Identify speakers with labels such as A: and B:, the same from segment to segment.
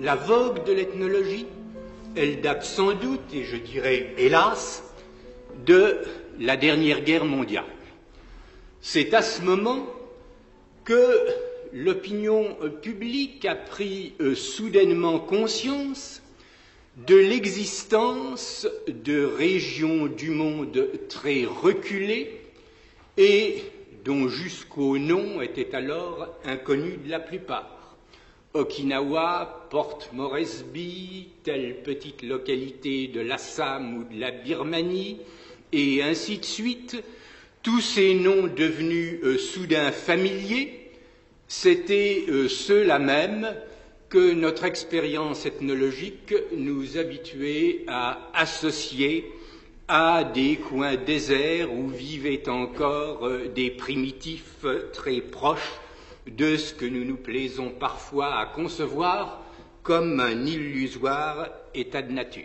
A: La vogue de l'ethnologie, elle date sans doute, et je dirais hélas, de la dernière guerre mondiale. C'est à ce moment que l'opinion publique a pris soudainement conscience de l'existence de régions du monde très reculées et dont jusqu'au nom était alors inconnu de la plupart. Okinawa, Port Moresby, telle petite localité de l'Assam ou de la Birmanie, et ainsi de suite, tous ces noms devenus soudain familiers, c'étaient ceux-là même que notre expérience ethnologique nous habituait à associer à des coins déserts où vivaient encore des primitifs très proches de ce que nous nous plaisons parfois à concevoir comme un illusoire état de nature.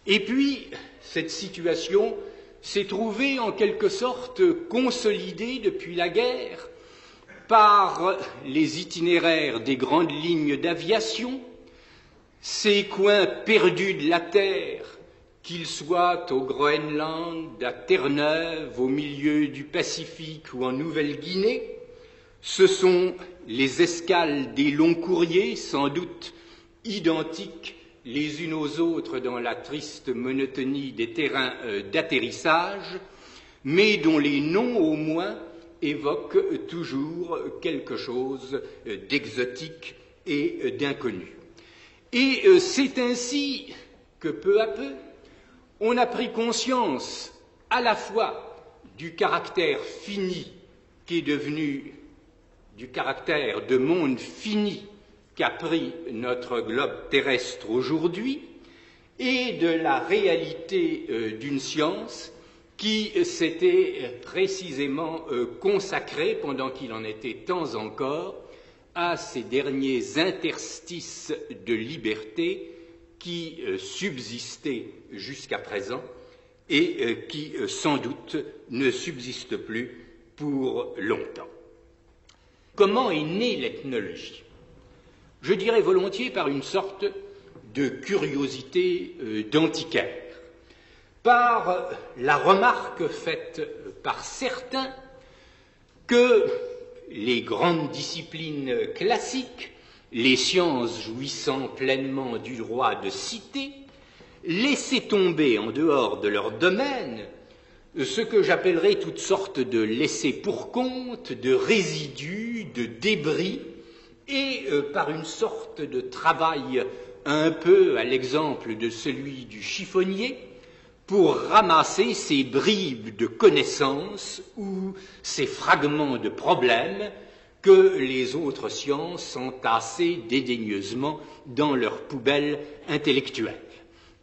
A: Et puis, cette situation s'est trouvée en quelque sorte consolidée depuis la guerre par les itinéraires des grandes lignes d'aviation, ces coins perdus de la Terre, qu'ils soient au Groenland, à Terre-Neuve, au milieu du Pacifique ou en Nouvelle-Guinée. Ce sont les escales des longs courriers, sans doute identiques les unes aux autres dans la triste monotonie des terrains d'atterrissage, mais dont les noms au moins évoquent toujours quelque chose d'exotique et d'inconnu. Et c'est ainsi que peu à peu, on a pris conscience à la fois du caractère fini qui est devenu, du caractère de monde fini qu'a pris notre globe terrestre aujourd'hui, et de la réalité d'une science qui s'était précisément consacrée, pendant qu'il en était temps encore, à ces derniers interstices de liberté qui subsistaient jusqu'à présent et qui, sans doute, ne subsistent plus pour longtemps. Comment est née l'ethnologie? Je dirais volontiers par une sorte de curiosité d'antiquaire, par la remarque faite par certains que les grandes disciplines classiques, les sciences jouissant pleinement du droit de cité, laissaient tomber en dehors de leur domaine ce que j'appellerais toutes sortes de laissés pour compte, de résidus, de débris, et par une sorte de travail un peu à l'exemple de celui du chiffonnier, pour ramasser ces bribes de connaissances ou ces fragments de problèmes que les autres sciences entassent dédaigneusement dans leurs poubelles intellectuelles.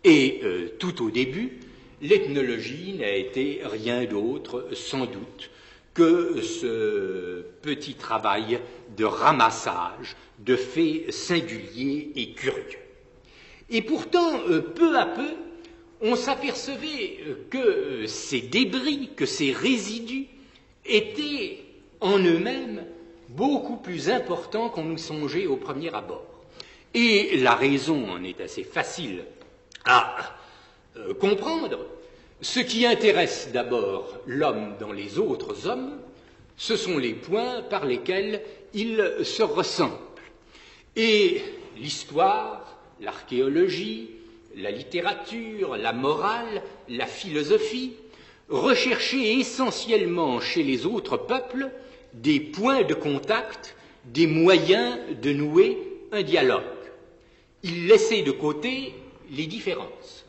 A: Et tout au début, l'ethnologie n'a été rien d'autre, sans doute, que ce petit travail de ramassage de faits singuliers et curieux. Et pourtant, peu à peu, on s'apercevait que ces débris, que ces résidus étaient en eux-mêmes beaucoup plus importants qu'on nous songeait au premier abord. Et la raison en est assez facile à comprendre. Ce qui intéresse d'abord l'homme dans les autres hommes, ce sont les points par lesquels ils se ressemblent. Et l'histoire, l'archéologie, la littérature, la morale, la philosophie, recherchaient essentiellement chez les autres peuples des points de contact, des moyens de nouer un dialogue. Ils laissaient de côté les différences.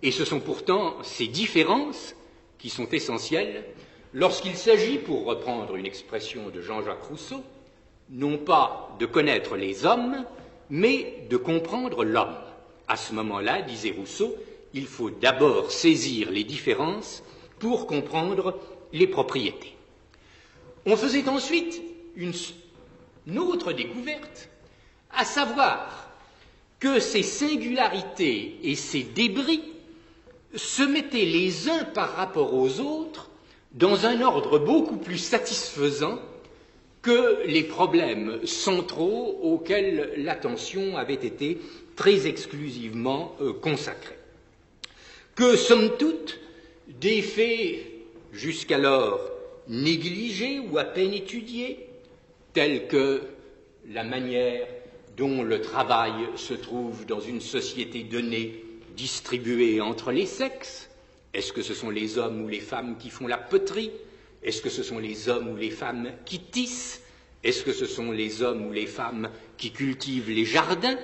A: Et ce sont pourtant ces différences qui sont essentielles lorsqu'il s'agit, pour reprendre une expression de Jean-Jacques Rousseau, non pas de connaître les hommes, mais de comprendre l'homme. À ce moment-là, disait Rousseau, il faut d'abord saisir les différences pour comprendre les propriétés. On faisait ensuite une autre découverte, à savoir que ces singularités et ces débris se mettaient les uns par rapport aux autres dans un ordre beaucoup plus satisfaisant que les problèmes centraux auxquels l'attention avait été très exclusivement consacrée. Que, somme toute, des faits jusqu'alors négligés ou à peine étudiés, tels que la manière dont le travail se trouve dans une société donnée, distribuée entre les sexes. Est-ce que ce sont les hommes ou les femmes qui font la poterie? Est-ce que ce sont les hommes ou les femmes qui tissent? Est-ce que ce sont les hommes ou les femmes qui cultivent les jardins?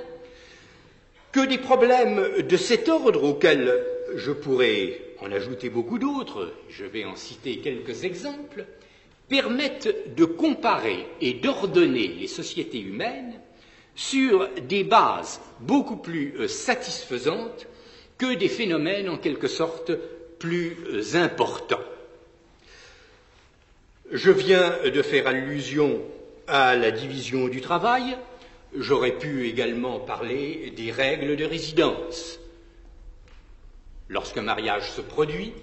A: Que des problèmes de cet ordre, auxquels je pourrais en ajouter beaucoup d'autres, je vais en citer quelques exemples, permettent de comparer et d'ordonner les sociétés humaines sur des bases beaucoup plus satisfaisantes que des phénomènes en quelque sorte plus importants. Je viens de faire allusion à la division du travail. J'aurais pu également parler des règles de résidence. Lorsqu'un mariage se produit,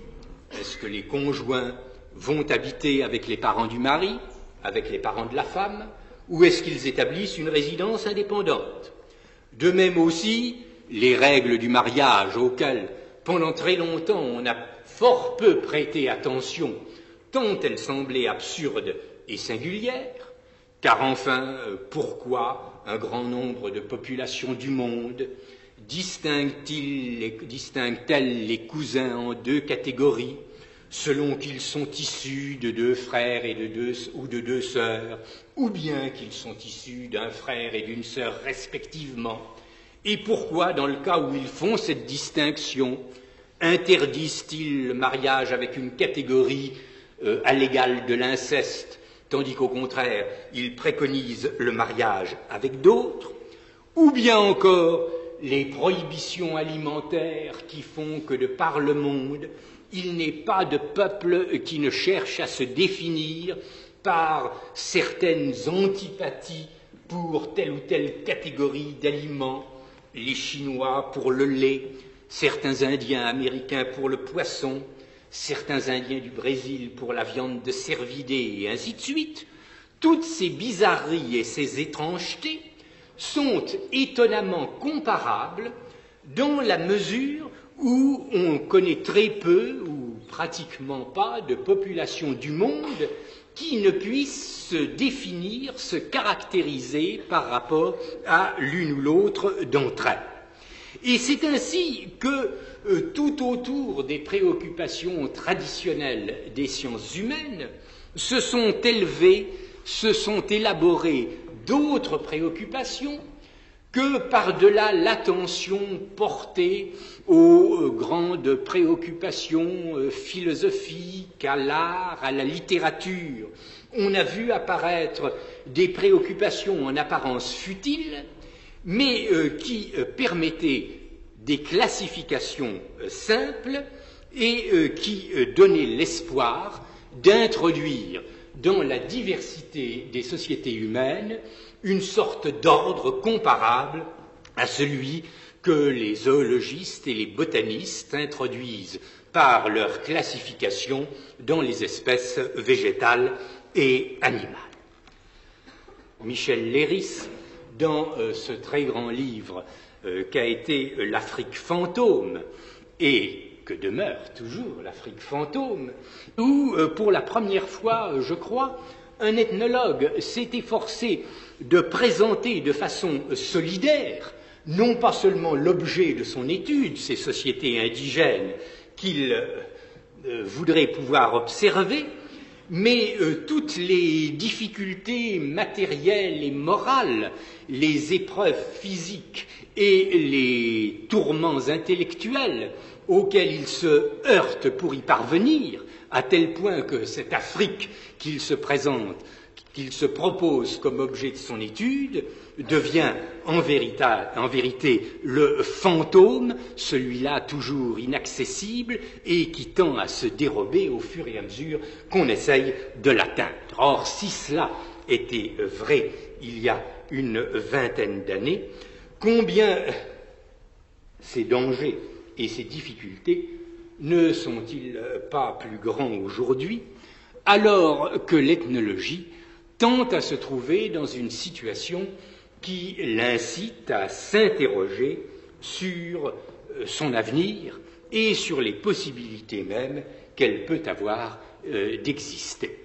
A: est-ce que les conjoints vont habiter avec les parents du mari, avec les parents de la femme, ou est-ce qu'ils établissent une résidence indépendante? De même aussi, les règles du mariage auxquelles, pendant très longtemps, on a fort peu prêté attention, tant elles semblaient absurdes et singulières, car enfin, pourquoi un grand nombre de populations du monde distinguent-elles les cousins en deux catégories, selon qu'ils sont issus de deux frères ou de deux sœurs, ou bien qu'ils sont issus d'un frère et d'une sœur respectivement? Et pourquoi, dans le cas où ils font cette distinction, interdisent-ils le mariage avec une catégorie à l'égal de l'inceste, tandis qu'au contraire, ils préconisent le mariage avec d'autres? Ou bien encore, les prohibitions alimentaires qui font que de par le monde, il n'est pas de peuple qui ne cherche à se définir par certaines antipathies pour telle ou telle catégorie d'aliments, les Chinois pour le lait, certains Indiens américains pour le poisson, certains Indiens du Brésil pour la viande de cervidés, et ainsi de suite. Toutes ces bizarreries et ces étrangetés sont étonnamment comparables dans la mesure où on connaît très peu ou pratiquement pas de population du monde qui ne puisse se définir, se caractériser par rapport à l'une ou l'autre d'entre elles. Et c'est ainsi que tout autour des préoccupations traditionnelles des sciences humaines se sont élaborées d'autres préoccupations que par-delà l'attention portée aux grandes préoccupations philosophiques, à l'art, à la littérature. On a vu apparaître des préoccupations en apparence futiles, mais qui permettaient des classifications simples et qui donnaient l'espoir d'introduire dans la diversité des sociétés humaines une sorte d'ordre comparable à celui que les zoologistes et les botanistes introduisent par leur classification dans les espèces végétales et animales. Michel Leiris, dans ce très grand livre qu'a été l'Afrique fantôme, et que demeure toujours l'Afrique fantôme, où, pour la première fois, je crois, un ethnologue s'est efforcé de présenter de façon solidaire, non pas seulement l'objet de son étude, ces sociétés indigènes qu'il voudrait pouvoir observer, mais toutes les difficultés matérielles et morales, les épreuves physiques et les tourments intellectuels auxquels il se heurte pour y parvenir, à tel point que cette Afrique qu'il se présente, qu'il se propose comme objet de son étude, devient en vérité le fantôme, celui-là toujours inaccessible et qui tend à se dérober au fur et à mesure qu'on essaye de l'atteindre. Or, si cela était vrai il y a une vingtaine d'années, combien ces dangers et ces difficultés ne sont-ils pas plus grands aujourd'hui, alors que l'ethnologie tend à se trouver dans une situation qui l'incite à s'interroger sur son avenir et sur les possibilités mêmes qu'elle peut avoir d'exister.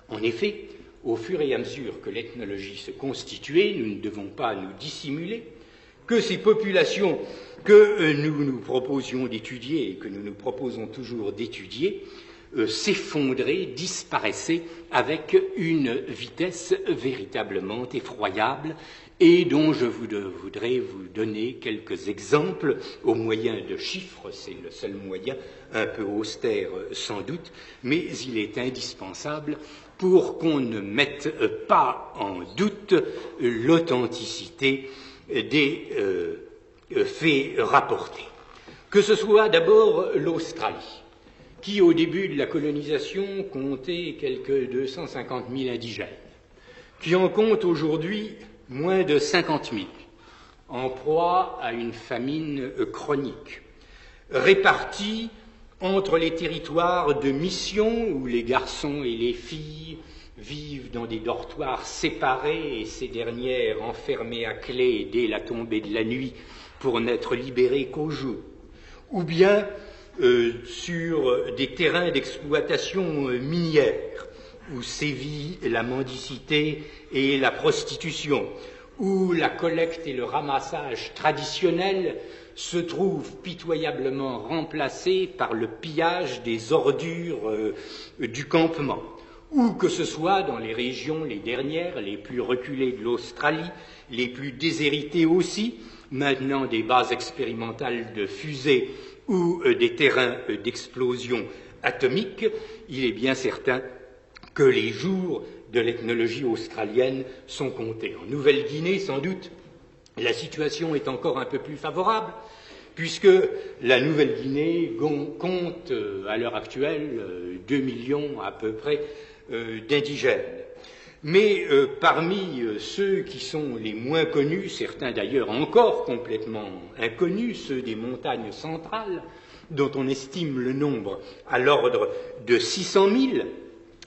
A: En effet, au fur et à mesure que l'ethnologie se constituait, nous ne devons pas nous dissimuler que ces populations que nous nous proposions d'étudier et que nous nous proposons toujours d'étudier s'effondraient, disparaissaient avec une vitesse véritablement effroyable et dont je voudrais vous donner quelques exemples au moyen de chiffres. C'est le seul moyen, un peu austère sans doute, mais il est indispensable pour qu'on ne mette pas en doute l'authenticité des faits rapportés. Que ce soit d'abord l'Australie, qui au début de la colonisation comptait quelques 250 000 indigènes, qui en compte aujourd'hui moins de 50 000, en proie à une famine chronique, répartis entre les territoires de mission où les garçons et les filles vivent dans des dortoirs séparés et ces dernières enfermées à clé dès la tombée de la nuit pour n'être libérées qu'au jour, ou bien sur des terrains d'exploitation minière où sévit la mendicité et la prostitution, où la collecte et le ramassage traditionnels se trouvent pitoyablement remplacés par le pillage des ordures du campement, ou que ce soit dans les régions les dernières, les plus reculées de l'Australie, les plus déshéritées aussi, maintenant des bases expérimentales de fusées ou des terrains d'explosion atomique, il est bien certain que les jours de l'ethnologie australienne sont comptés. En Nouvelle-Guinée, sans doute, la situation est encore un peu plus favorable, puisque la Nouvelle-Guinée compte à l'heure actuelle 2 millions à peu près d'indigènes. Mais parmi ceux qui sont les moins connus, certains d'ailleurs encore complètement inconnus, ceux des montagnes centrales, dont on estime le nombre à l'ordre de 600 000,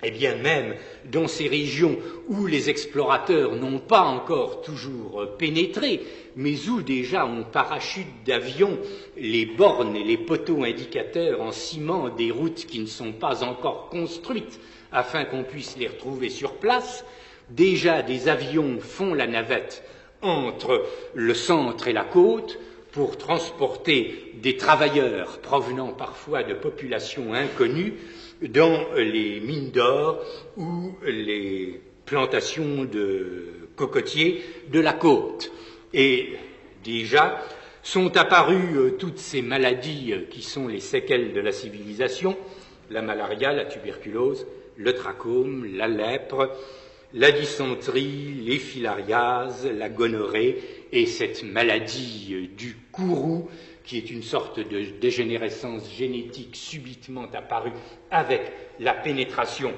A: eh bien même dans ces régions où les explorateurs n'ont pas encore toujours pénétré, mais où déjà on parachute d'avion les bornes et les poteaux indicateurs en ciment des routes qui ne sont pas encore construites afin qu'on puisse les retrouver sur place, déjà des avions font la navette entre le centre et la côte pour transporter des travailleurs provenant parfois de populations inconnues dans les mines d'or ou les plantations de cocotiers de la côte. Et déjà sont apparues toutes ces maladies qui sont les séquelles de la civilisation, la malaria, la tuberculose, le trachome, la lèpre, la dysenterie, les filariases, la gonorrhée et cette maladie du courroux qui est une sorte de dégénérescence génétique subitement apparue avec la pénétration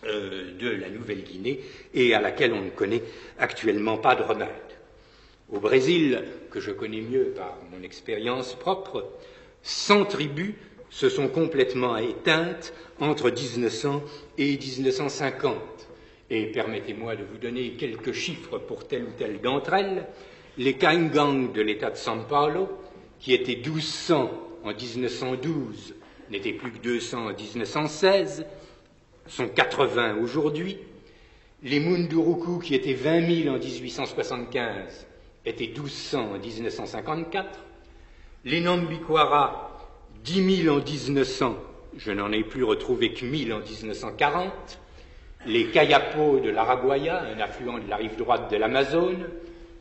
A: de la Nouvelle-Guinée et à laquelle on ne connaît actuellement pas de remède. Au Brésil, que je connais mieux par mon expérience propre, 100 tribus se sont complètement éteintes entre 1900 et 1950. Et permettez-moi de vous donner quelques chiffres pour telle ou telle d'entre elles. Les Caingangues de l'État de São Paulo, qui étaient 1200 en 1912, n'étaient plus que 200 en 1916, sont 80 aujourd'hui. Les Munduruku, qui étaient 20 000 en 1875, étaient 1200 en 1954. Les Nambiquara, 10 000 en 1900, je n'en ai plus retrouvé que 1000 en 1940. Les Kayapo de l'Araguaia, un affluent de la rive droite de l'Amazone,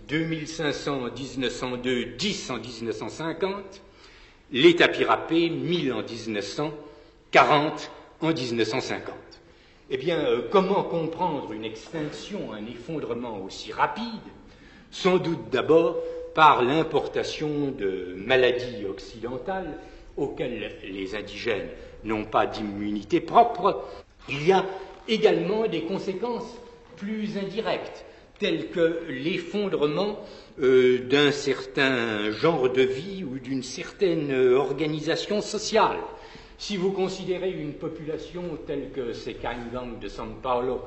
A: 2500 en 1902, 10 en 1950. Les Tapirapé, 1000 en 1900, 40 en 1950. Eh bien, comment comprendre une extinction, un effondrement aussi rapide? Sans doute d'abord par l'importation de maladies occidentales auxquelles les indigènes n'ont pas d'immunité propre. Il y a également des conséquences plus indirectes, telles que l'effondrement d'un certain genre de vie ou d'une certaine organisation sociale. Si vous considérez une population telle que ces Caingangues de São Paulo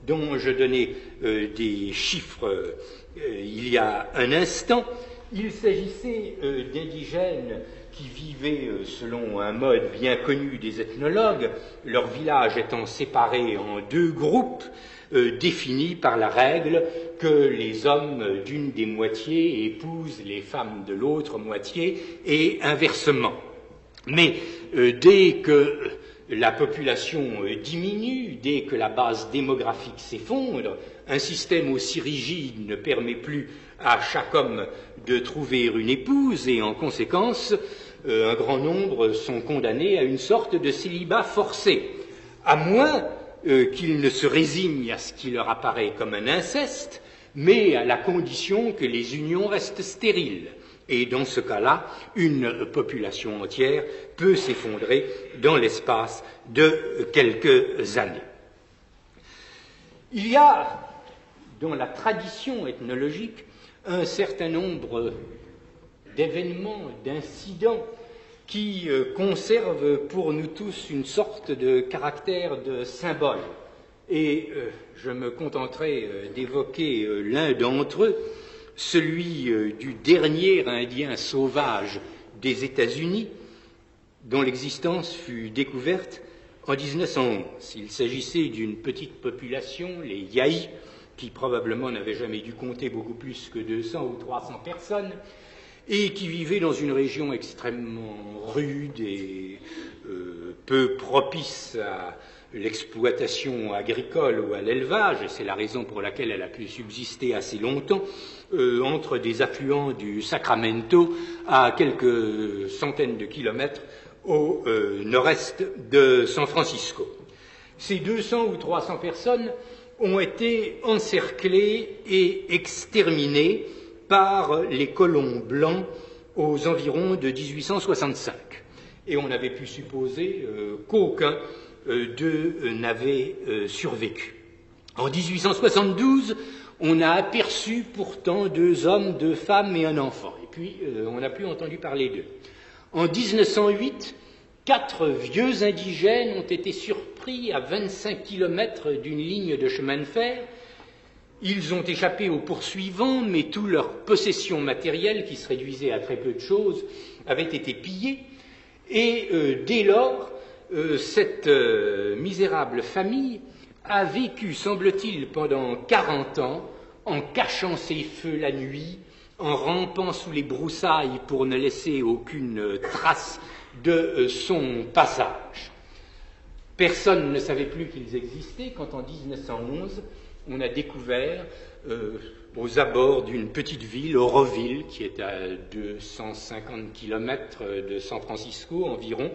A: dont je donnais des chiffres il y a un instant. Il s'agissait d'indigènes qui vivaient selon un mode bien connu des ethnologues, leur village étant séparé en deux groupes définis par la règle que les hommes d'une des moitiés épousent les femmes de l'autre moitié et inversement. Mais dès que la population diminue, dès que la base démographique s'effondre, un système aussi rigide ne permet plus à chaque homme de trouver une épouse et en conséquence, un grand nombre sont condamnés à une sorte de célibat forcé, à moins qu'ils ne se résignent à ce qui leur apparaît comme un inceste, mais à la condition que les unions restent stériles. Et dans ce cas-là, une population entière peut s'effondrer dans l'espace de quelques années. Il y a, dans la tradition ethnologique, un certain nombre d'événements, d'incidents qui conservent pour nous tous une sorte de caractère de symbole. Et je me contenterai d'évoquer l'un d'entre eux, celui du dernier Indien sauvage des États-Unis, dont l'existence fut découverte en 1911. Il s'agissait d'une petite population, les Yaï, qui probablement n'avaient jamais dû compter beaucoup plus que 200 ou 300 personnes, et qui vivaient dans une région extrêmement rude et peu propice à l'exploitation agricole ou à l'élevage, et c'est la raison pour laquelle elle a pu subsister assez longtemps, entre des affluents du Sacramento à quelques centaines de kilomètres au nord-est de San Francisco. Ces 200 ou 300 personnes ont été encerclées et exterminées par les colons blancs aux environs de 1865. Et on avait pu supposer qu'aucun d'eux n'avait survécu. En 1872, on a aperçu pourtant 2 hommes, 2 femmes et un enfant. Et puis, on n'a plus entendu parler d'eux. En 1908, 4 vieux indigènes ont été surpris à 25 kilomètres d'une ligne de chemin de fer. Ils ont échappé aux poursuivants, mais toute leur possession matérielle, qui se réduisait à très peu de choses, avait été pillée. Et dès lors, cette misérable famille a vécu, semble-t-il, pendant 40 ans, en cachant ses feux la nuit, en rampant sous les broussailles pour ne laisser aucune trace de son passage. Personne ne savait plus qu'ils existaient quand, en 1911, on a découvert aux abords d'une petite ville, Oroville, qui est à 250 kilomètres de San Francisco environ,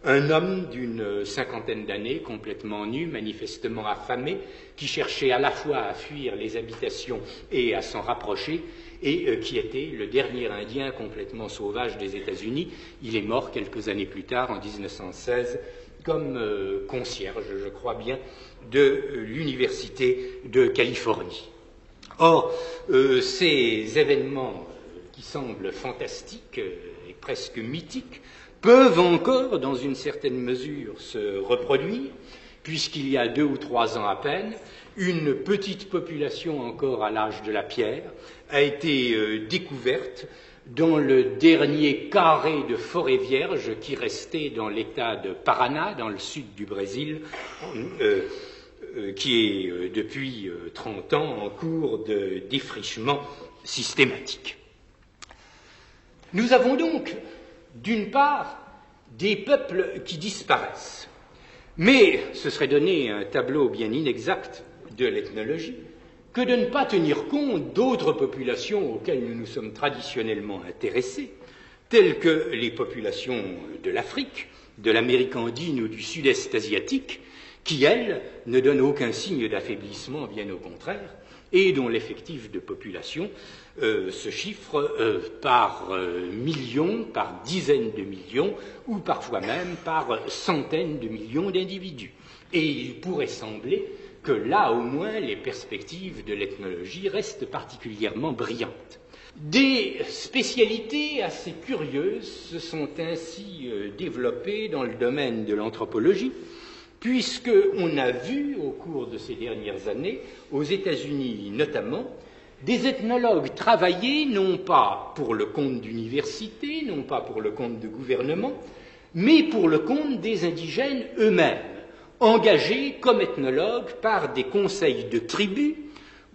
A: un homme d'une cinquantaine d'années, complètement nu, manifestement affamé, qui cherchait à la fois à fuir les habitations et à s'en rapprocher, et qui était le dernier Indien complètement sauvage des États-Unis. Il est mort quelques années plus tard, en 1916, comme concierge, je crois bien, de l'Université de Californie. Or, ces événements qui semblent fantastiques et presque mythiques peuvent encore, dans une certaine mesure, se reproduire, puisqu'il y a 2 ou 3 ans à peine, une petite population encore à l'âge de la pierre a été découverte dans le dernier carré de forêt vierge qui restait dans l'état de Paraná, dans le sud du Brésil, qui est depuis 30 ans en cours de défrichement systématique. Nous avons donc, d'une part, des peuples qui disparaissent. Mais ce serait donner un tableau bien inexact de l'ethnologie que de ne pas tenir compte d'autres populations auxquelles nous nous sommes traditionnellement intéressés, telles que les populations de l'Afrique, de l'Amérique andine ou du Sud-Est asiatique, qui, elles, ne donnent aucun signe d'affaiblissement, bien au contraire, et dont l'effectif de population se chiffre par millions, par dizaines de millions, ou parfois même par centaines de millions d'individus. Et il pourrait sembler que là, au moins, les perspectives de l'ethnologie restent particulièrement brillantes. Des spécialités assez curieuses se sont ainsi développées dans le domaine de l'anthropologie, puisqu'on a vu au cours de ces dernières années, aux États-Unis notamment, des ethnologues travailler non pas pour le compte d'universités, non pas pour le compte de gouvernements, mais pour le compte des indigènes eux-mêmes, engagés comme ethnologues par des conseils de tribus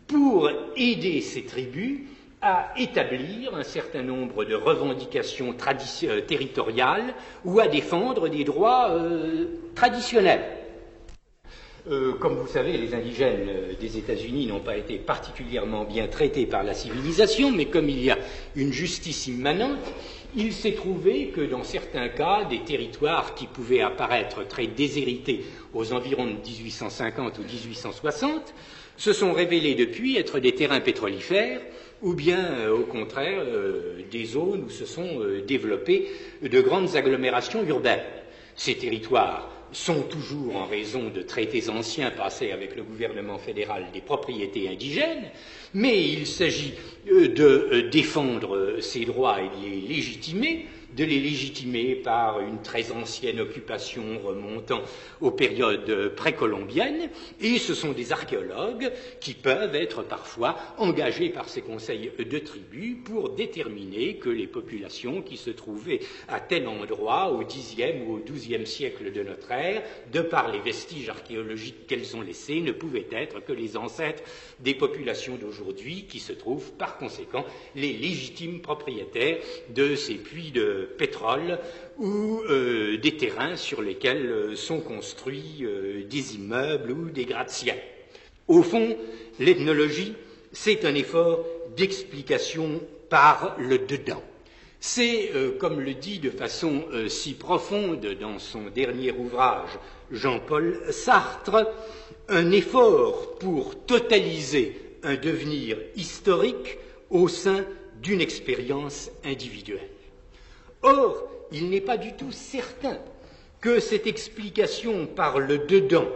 A: pour aider ces tribus à établir un certain nombre de revendications territoriales ou à défendre des droits traditionnels. Comme vous savez, les indigènes des États-Unis n'ont pas été particulièrement bien traités par la civilisation, mais comme il y a une justice immanente, il s'est trouvé que dans certains cas, des territoires qui pouvaient apparaître très déshérités aux environs de 1850 ou 1860 se sont révélés depuis être des terrains pétrolifères ou bien, au contraire, des zones où se sont développées de grandes agglomérations urbaines. Ces territoires sont toujours, en raison de traités anciens passés avec le gouvernement fédéral, des propriétés indigènes, mais il s'agit de défendre ces droits et de les légitimer par une très ancienne occupation remontant aux périodes précolombiennes, et ce sont des archéologues qui peuvent être parfois engagés par ces conseils de tribus pour déterminer que les populations qui se trouvaient à tel endroit au Xe ou au XIIe siècle de notre ère, de par les vestiges archéologiques qu'elles ont laissés, ne pouvaient être que les ancêtres des populations d'aujourd'hui, qui se trouvent par conséquent les légitimes propriétaires de ces puits de pétrole ou des terrains sur lesquels sont construits des immeubles ou des gratte-ciels. Au fond, l'ethnologie, c'est un effort d'explication par le dedans. C'est, comme le dit de façon si profonde dans son dernier ouvrage Jean-Paul Sartre, un effort pour totaliser un devenir historique au sein d'une expérience individuelle. Or, il n'est pas du tout certain que cette explication par le dedans,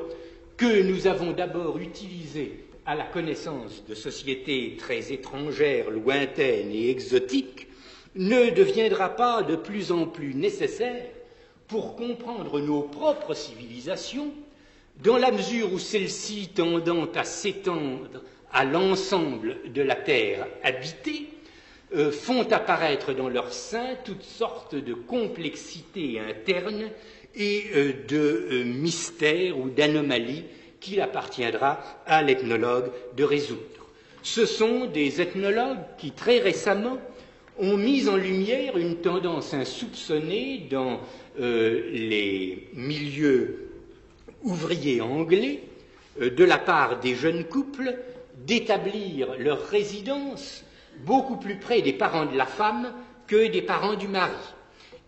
A: que nous avons d'abord utilisée à la connaissance de sociétés très étrangères, lointaines et exotiques, ne deviendra pas de plus en plus nécessaire pour comprendre nos propres civilisations, dans la mesure où celles-ci, tendant à s'étendre à l'ensemble de la terre habitée, font apparaître dans leur sein toutes sortes de complexités internes et de mystères ou d'anomalies qu'il appartiendra à l'ethnologue de résoudre. Ce sont des ethnologues qui, très récemment, ont mis en lumière une tendance insoupçonnée dans les milieux ouvriers anglais, de la part des jeunes couples, d'établir leur résidence beaucoup plus près des parents de la femme que des parents du mari,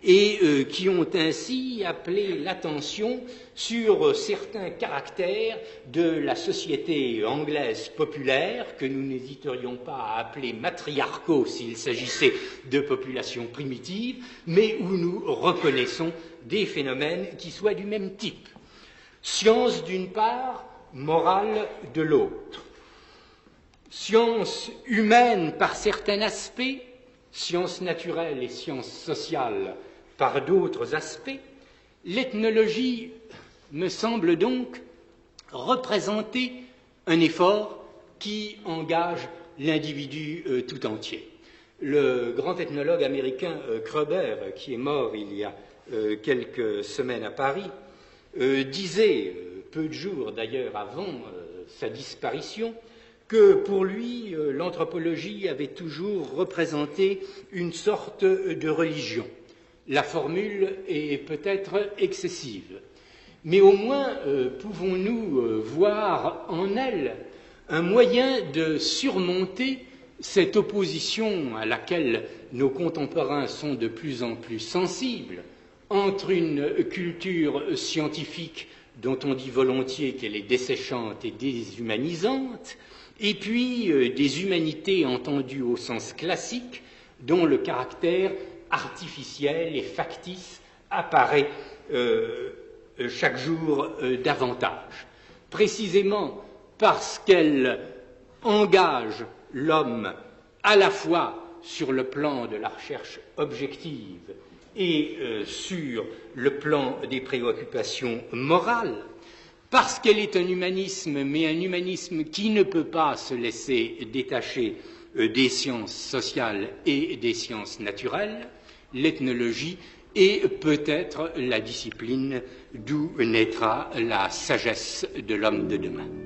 A: et qui ont ainsi appelé l'attention sur certains caractères de la société anglaise populaire, que nous n'hésiterions pas à appeler matriarcaux s'il s'agissait de populations primitives, mais où nous reconnaissons des phénomènes qui soient du même type. Science d'une part, morale de l'autre. Sciences humaines par certains aspects, sciences naturelles et sciences sociales par d'autres aspects, l'ethnologie me semble donc représenter un effort qui engage l'individu tout entier. Le grand ethnologue américain Kroeber, qui est mort il y a quelques semaines à Paris, disait, peu de jours d'ailleurs avant sa disparition, que pour lui, l'anthropologie avait toujours représenté une sorte de religion. La formule est peut-être excessive, mais au moins pouvons-nous voir en elle un moyen de surmonter cette opposition à laquelle nos contemporains sont de plus en plus sensibles entre une culture scientifique dont on dit volontiers qu'elle est desséchante et déshumanisante, et puis des humanités entendues au sens classique, dont le caractère artificiel et factice apparaît chaque jour davantage. Précisément parce qu'elle engage l'homme à la fois sur le plan de la recherche objective et sur le plan des préoccupations morales, parce qu'elle est un humanisme, mais un humanisme qui ne peut pas se laisser détacher des sciences sociales et des sciences naturelles, l'ethnologie est peut-être la discipline d'où naîtra la sagesse de l'homme de demain.